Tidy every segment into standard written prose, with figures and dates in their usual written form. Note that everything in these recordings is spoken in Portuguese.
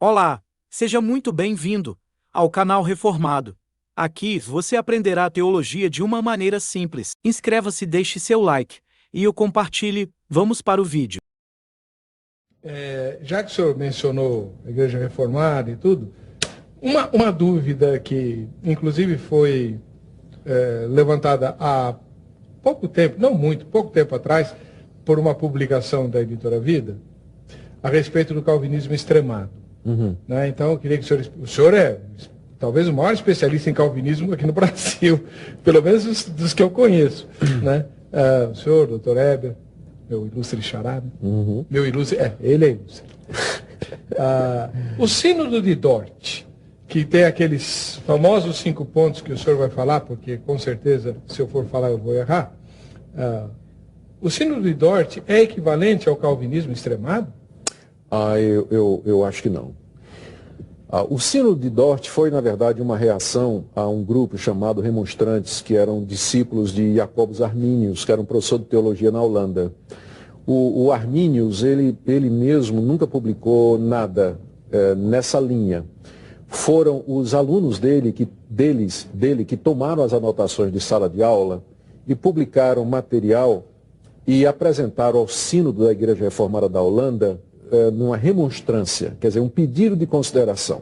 Olá, seja muito bem-vindo ao canal Reformado. Aqui você aprenderá a teologia de uma maneira simples. Inscreva-se, deixe seu like e o compartilhe. Vamos para o vídeo. Já que o senhor mencionou a Igreja Reformada e tudo, uma dúvida que inclusive foi levantada há pouco tempo, não muito, pouco tempo atrás, por uma publicação da Editora Vida, a respeito do calvinismo extremado. Né? Então, eu queria que o senhor é talvez o maior especialista em calvinismo aqui no Brasil, pelo menos dos que eu conheço. Né? O senhor, doutor Heber, meu ilustre xará, né? Meu ilustre, ele é ilustre. O Sínodo de Dort, que tem aqueles famosos 5 pontos que o senhor vai falar, porque com certeza, se eu for falar, eu vou errar. O Sínodo de Dort é equivalente ao calvinismo extremado? Eu acho que não. O Sínodo de Dort foi, na verdade, uma reação a um grupo chamado Remonstrantes, que eram discípulos de Jacobus Arminius, que era um professor de teologia na Holanda. O Arminius, ele mesmo nunca publicou nada nessa linha. Foram os alunos dele que tomaram as anotações de sala de aula e publicaram material e apresentaram ao Sínodo da Igreja Reformada da Holanda numa remonstrância, quer dizer, um pedido de consideração.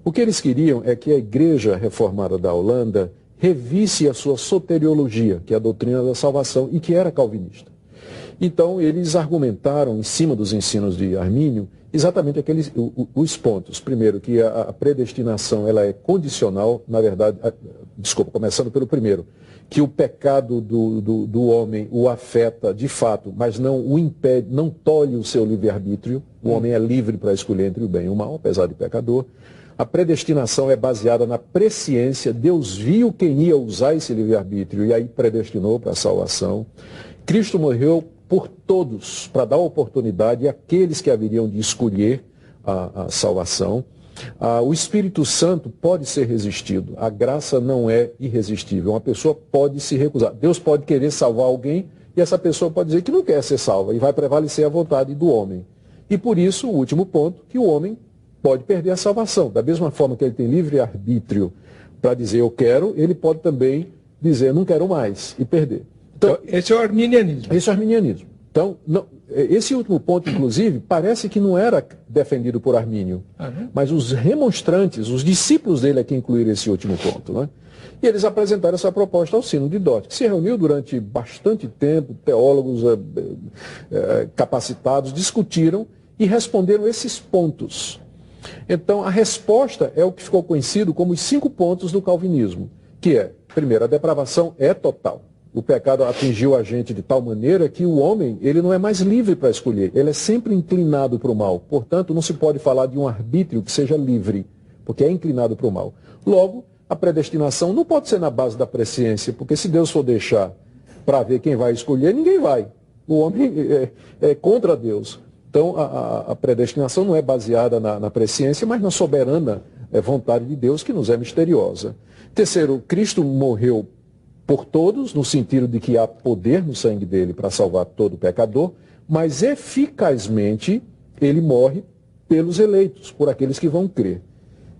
O que eles queriam é que a Igreja Reformada da Holanda revisse a sua soteriologia, que é a doutrina da salvação, e que era calvinista. Então, eles argumentaram, em cima dos ensinos de Armínio, exatamente os pontos. Primeiro, que a predestinação ela é condicional, na verdade, começando pelo primeiro, que o pecado do homem o afeta de fato, mas não o impede, não tolhe o seu livre-arbítrio. O homem é livre para escolher entre o bem e o mal, apesar de pecador. A predestinação é baseada na presciência. Deus viu quem ia usar esse livre-arbítrio e aí predestinou para a salvação. Cristo morreu por todos, para dar oportunidade àqueles que haveriam de escolher a salvação. O Espírito Santo pode ser resistido. A graça não é irresistível. Uma pessoa pode se recusar. Deus pode querer salvar alguém e essa pessoa pode dizer que não quer ser salva e vai prevalecer a vontade do homem. E por isso, o último ponto, que o homem pode perder a salvação. Da mesma forma que ele tem livre-arbítrio para dizer eu quero, ele pode também dizer não quero mais e perder. Então, esse é o arminianismo. Esse é o arminianismo. Então, esse último ponto, inclusive, parece que não era defendido por Armínio, mas os remonstrantes, os discípulos dele é que incluíram esse último ponto. Né? E eles apresentaram essa proposta ao Sínodo de Dort, que se reuniu durante bastante tempo, teólogos capacitados discutiram e responderam esses pontos. Então, a resposta é o que ficou conhecido como os 5 pontos do calvinismo, que é, primeiro, a depravação é total. O pecado atingiu a gente de tal maneira que o homem ele não é mais livre para escolher, ele é sempre inclinado para o mal. Portanto, não se pode falar de um arbítrio que seja livre, porque é inclinado para o mal. Logo, a predestinação não pode ser na base da presciência, porque se Deus for deixar para ver quem vai escolher, ninguém vai. O homem é contra Deus. Então, a predestinação não é baseada na presciência, mas na soberana vontade de Deus, que nos é misteriosa. Terceiro, Cristo morreu por todos, no sentido de que há poder no sangue dele para salvar todo pecador, mas eficazmente ele morre pelos eleitos, por aqueles que vão crer.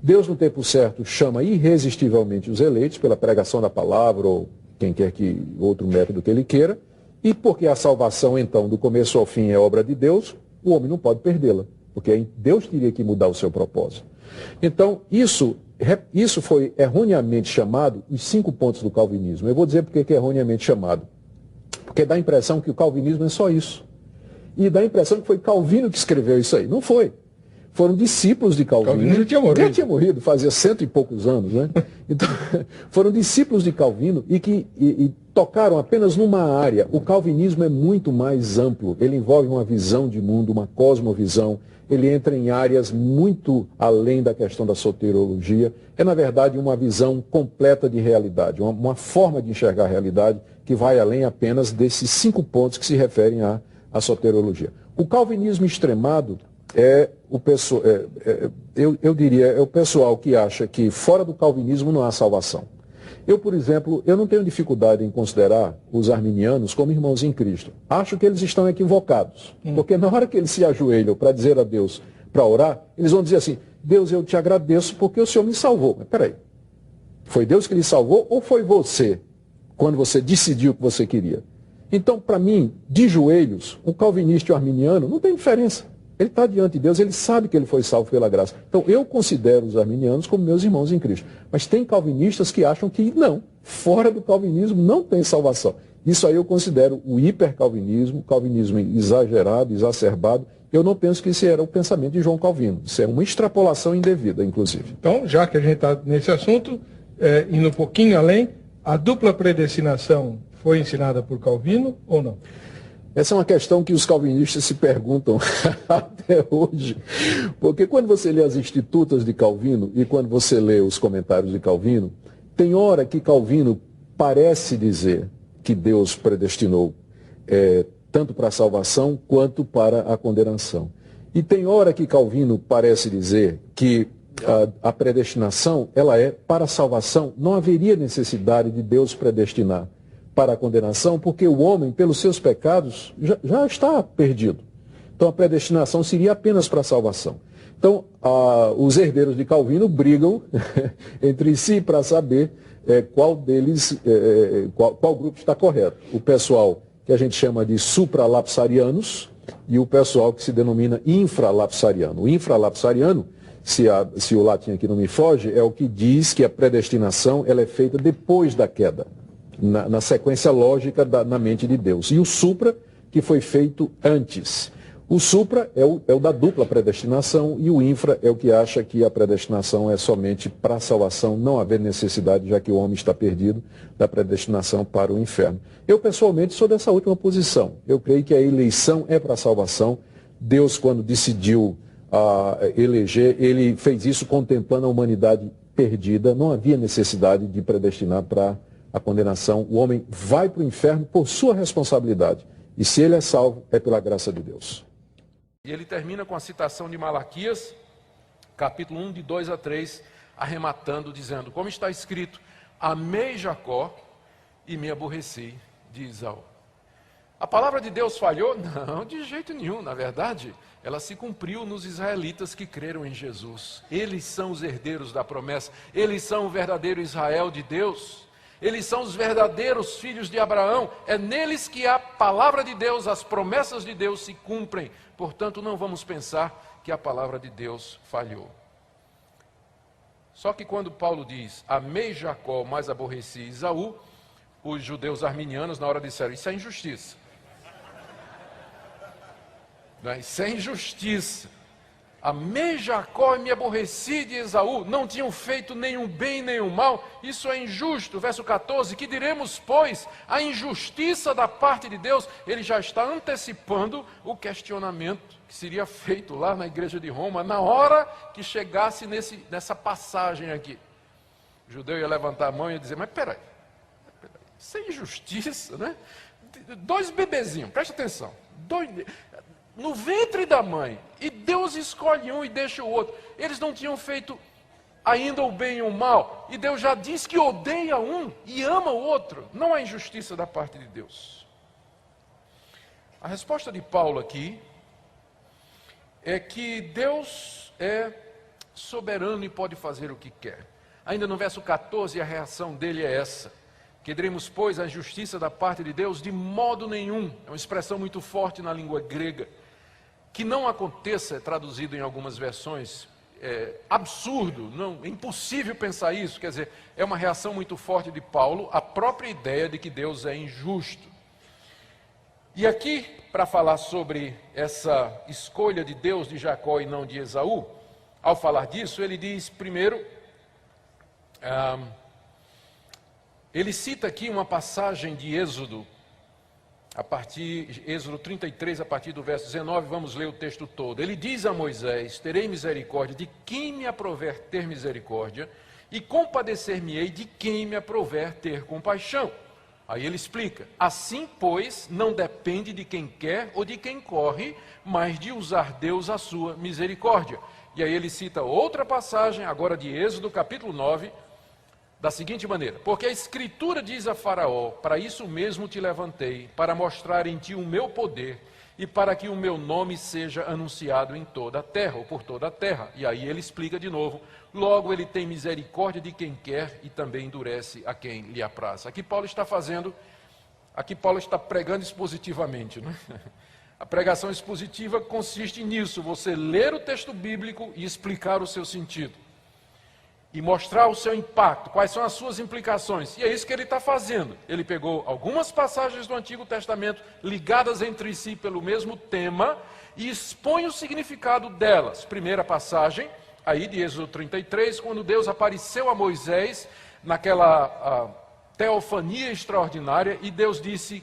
Deus, no tempo certo, chama irresistivelmente os eleitos pela pregação da palavra ou quem quer que outro método que ele queira, e porque a salvação, então, do começo ao fim é obra de Deus, o homem não pode perdê-la, porque Deus teria que mudar o seu propósito. Então, isso foi erroneamente chamado os 5 pontos do calvinismo. Eu vou dizer porque é erroneamente chamado. Porque dá a impressão que o calvinismo é só isso. E dá a impressão que foi Calvino que escreveu isso aí. Não foi. Foram discípulos de Calvino. Calvino já tinha morrido. Já tinha morrido, fazia 100 e poucos anos, né? Então, foram discípulos de Calvino e que tocaram apenas numa área. O calvinismo é muito mais amplo. Ele envolve uma visão de mundo, uma cosmovisão. Ele entra em áreas muito além da questão da soteriologia. É, na verdade, uma visão completa de realidade, uma forma de enxergar a realidade que vai além apenas desses 5 pontos que se referem à soteriologia. O calvinismo extremado eu diria, é o pessoal que acha que fora do calvinismo não há salvação. Eu, por exemplo, eu não tenho dificuldade em considerar os arminianos como irmãos em Cristo. Acho que eles estão equivocados, porque na hora que eles se ajoelham para dizer a Deus, para orar, eles vão dizer assim, Deus, eu te agradeço porque o Senhor me salvou. Mas peraí, foi Deus que lhe salvou ou foi você, quando você decidiu o que você queria? Então, para mim, de joelhos, um calvinista e um arminiano não tem diferença. Ele está diante de Deus, ele sabe que ele foi salvo pela graça. Então, eu considero os arminianos como meus irmãos em Cristo. Mas tem calvinistas que acham que não, fora do calvinismo não tem salvação. Isso aí eu considero o hipercalvinismo, calvinismo exagerado, exacerbado. Eu não penso que esse era o pensamento de João Calvino. Isso é uma extrapolação indevida, inclusive. Então, já que a gente está nesse assunto, indo um pouquinho além, a dupla predestinação foi ensinada por Calvino ou não? Essa é uma questão que os calvinistas se perguntam até hoje. Porque quando você lê as Institutas de Calvino e quando você lê os comentários de Calvino, tem hora que Calvino parece dizer que Deus predestinou tanto para a salvação quanto para a condenação. E tem hora que Calvino parece dizer que a predestinação ela é para a salvação, não haveria necessidade de Deus predestinar para a condenação, porque o homem, pelos seus pecados, já está perdido. Então a predestinação seria apenas para a salvação. Então os herdeiros de Calvino brigam entre si para saber qual deles, qual grupo está correto. O pessoal que a gente chama de supralapsarianos e o pessoal que se denomina infralapsariano. O infralapsariano, se o latim aqui não me foge, é o que diz que a predestinação ela é feita depois da queda. Na sequência lógica na mente de Deus. E o supra, que foi feito antes. O supra é o da dupla predestinação e o infra é o que acha que a predestinação é somente para a salvação, não haver necessidade, já que o homem está perdido, da predestinação para o inferno. Eu, pessoalmente, sou dessa última posição. Eu creio que a eleição é para a salvação. Deus, quando decidiu eleger, ele fez isso contemplando a humanidade perdida. Não havia necessidade de predestinar para a condenação. O homem vai para o inferno por sua responsabilidade. E se ele é salvo, é pela graça de Deus. E ele termina com a citação de Malaquias, capítulo 1, de 2 a 3, arrematando, dizendo, como está escrito, amei Jacó e me aborreci de Esaú. A palavra de Deus falhou? Não, de jeito nenhum. Na verdade, ela se cumpriu nos israelitas que creram em Jesus. Eles são os herdeiros da promessa. Eles são o verdadeiro Israel de Deus. Eles são os verdadeiros filhos de Abraão. É neles que a palavra de Deus, as promessas de Deus se cumprem. Portanto, não vamos pensar que a palavra de Deus falhou. Só que quando Paulo diz, amei Jacó, mas aborreci Esaú, os judeus arminianos na hora disseram, isso é injustiça. Não é? Isso é injustiça. Amei Jacó e me aborreci de Esaú, não tinham feito nenhum bem, nenhum mal, isso é injusto. Verso 14, que diremos, pois, a injustiça da parte de Deus? Ele já está antecipando o questionamento que seria feito lá na igreja de Roma, na hora que chegasse nessa passagem aqui. O judeu ia levantar a mão e ia dizer, mas peraí, isso é injustiça, né? 2 bebezinhos, presta atenção, no ventre da mãe, e Deus escolhe um e deixa o outro. Eles não tinham feito ainda o bem e o mal, e Deus já diz que odeia um e ama o outro. Não há injustiça da parte de Deus. A resposta de Paulo aqui é que Deus é soberano e pode fazer o que quer. Ainda no verso 14, a reação dele é essa. Que diremos, pois, a injustiça da parte de Deus? De modo nenhum. É uma expressão muito forte na língua grega. Que não aconteça, é traduzido em algumas versões, absurdo, não, é impossível pensar isso. Quer dizer, é uma reação muito forte de Paulo, a própria ideia de que Deus é injusto. E aqui, para falar sobre essa escolha de Deus de Jacó e não de Esaú, ao falar disso, ele diz primeiro, ele cita aqui uma passagem de Êxodo, Êxodo 33, a partir do verso 19, vamos ler o texto todo. Ele diz a Moisés, terei misericórdia de quem me aprover ter misericórdia, e compadecer-me-ei de quem me aprover ter compaixão. Aí ele explica, assim, pois, não depende de quem quer ou de quem corre, mas de usar Deus a sua misericórdia. E aí ele cita outra passagem, agora de Êxodo, capítulo 9, da seguinte maneira, porque a Escritura diz a Faraó, para isso mesmo te levantei, para mostrar em ti o meu poder, e para que o meu nome seja anunciado em toda a terra, ou por toda a terra. E aí ele explica de novo, logo ele tem misericórdia de quem quer e também endurece a quem lhe apraz. Aqui Paulo está pregando expositivamente, né? A pregação expositiva consiste nisso, você ler o texto bíblico e explicar o seu sentido. E mostrar o seu impacto, quais são as suas implicações. E é isso que ele está fazendo. Ele pegou algumas passagens do Antigo Testamento, ligadas entre si pelo mesmo tema, e expõe o significado delas. Primeira passagem, aí de Êxodo 33, quando Deus apareceu a Moisés, naquela teofania extraordinária, e Deus disse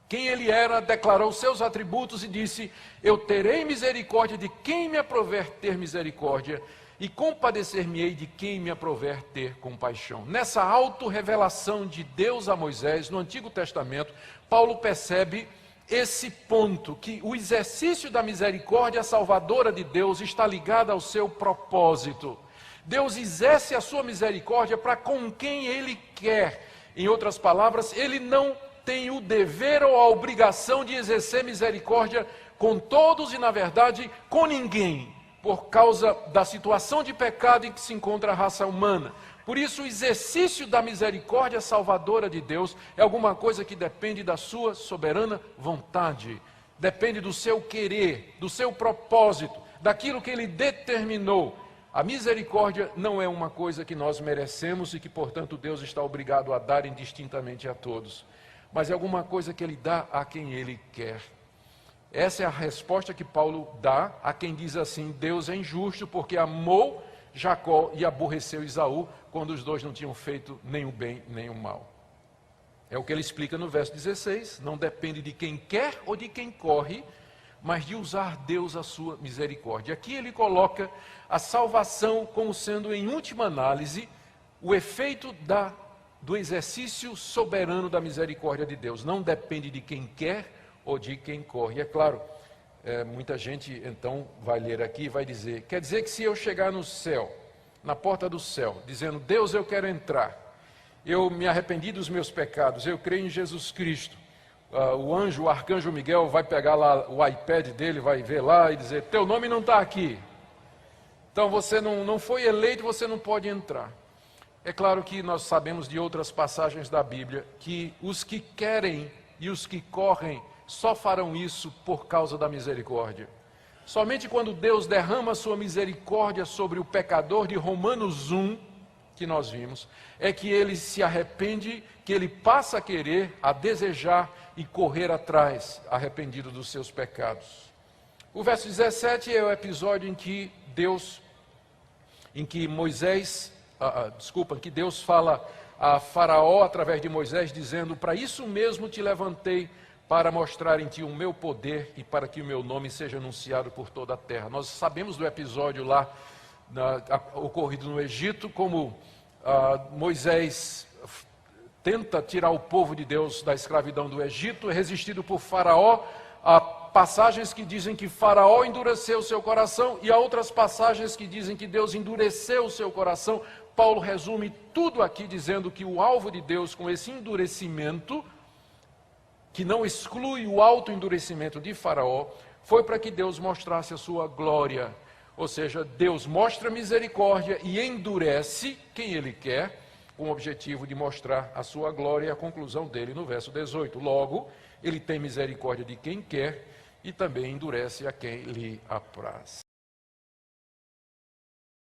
quem ele era, declarou seus atributos e disse, eu terei misericórdia de quem me aprover ter misericórdia, e compadecer-me-ei de quem me aprover ter compaixão. Nessa autorrevelação de Deus a Moisés, no Antigo Testamento, Paulo percebe esse ponto, que o exercício da misericórdia salvadora de Deus está ligado ao seu propósito. Deus exerce a sua misericórdia para com quem Ele quer. Em outras palavras, Ele não tem o dever ou a obrigação de exercer misericórdia com todos e, na verdade, com ninguém, por causa da situação de pecado em que se encontra a raça humana. Por isso, o exercício da misericórdia salvadora de Deus é alguma coisa que depende da sua soberana vontade, depende do seu querer, do seu propósito, daquilo que Ele determinou. A misericórdia não é uma coisa que nós merecemos e que, portanto, Deus está obrigado a dar indistintamente a todos, mas é alguma coisa que Ele dá a quem Ele quer. Essa é a resposta que Paulo dá a quem diz assim, Deus é injusto porque amou Jacó e aborreceu Esaú, quando os dois não tinham feito nem o bem nem o mal. É o que ele explica no verso 16, não depende de quem quer ou de quem corre, mas de usar Deus a sua misericórdia. Aqui ele coloca a salvação como sendo, em última análise, o efeito do exercício soberano da misericórdia de Deus. Não depende de quem quer ou de quem corre. É claro, muita gente então vai ler aqui e vai dizer, quer dizer que se eu chegar no céu, na porta do céu, dizendo, Deus, eu quero entrar, eu me arrependi dos meus pecados, eu creio em Jesus Cristo, o arcanjo Miguel vai pegar lá o iPad dele, vai ver lá e dizer, teu nome não está aqui, então você não foi eleito, você não pode entrar. É claro que nós sabemos de outras passagens da Bíblia, que os que querem e os que correm só farão isso por causa da misericórdia. Somente quando Deus derrama sua misericórdia sobre o pecador de Romanos 1, que nós vimos, é que ele se arrepende, que ele passa a querer, a desejar e correr atrás, arrependido dos seus pecados. O verso 17 é o episódio em que que Deus fala a Faraó através de Moisés, dizendo, para isso mesmo te levantei, para mostrar em ti o meu poder e para que o meu nome seja anunciado por toda a terra. Nós sabemos do episódio lá ocorrido no Egito, como Moisés tenta tirar o povo de Deus da escravidão do Egito, é resistido por Faraó. Há passagens que dizem que Faraó endureceu o seu coração e há outras passagens que dizem que Deus endureceu o seu coração. Paulo resume tudo aqui dizendo que o alvo de Deus com esse endurecimento, que não exclui o autoendurecimento de Faraó, foi para que Deus mostrasse a sua glória. Ou seja, Deus mostra misericórdia e endurece quem Ele quer, com o objetivo de mostrar a sua glória, e a conclusão dele no verso 18. Logo, Ele tem misericórdia de quem quer e também endurece a quem lhe apraz.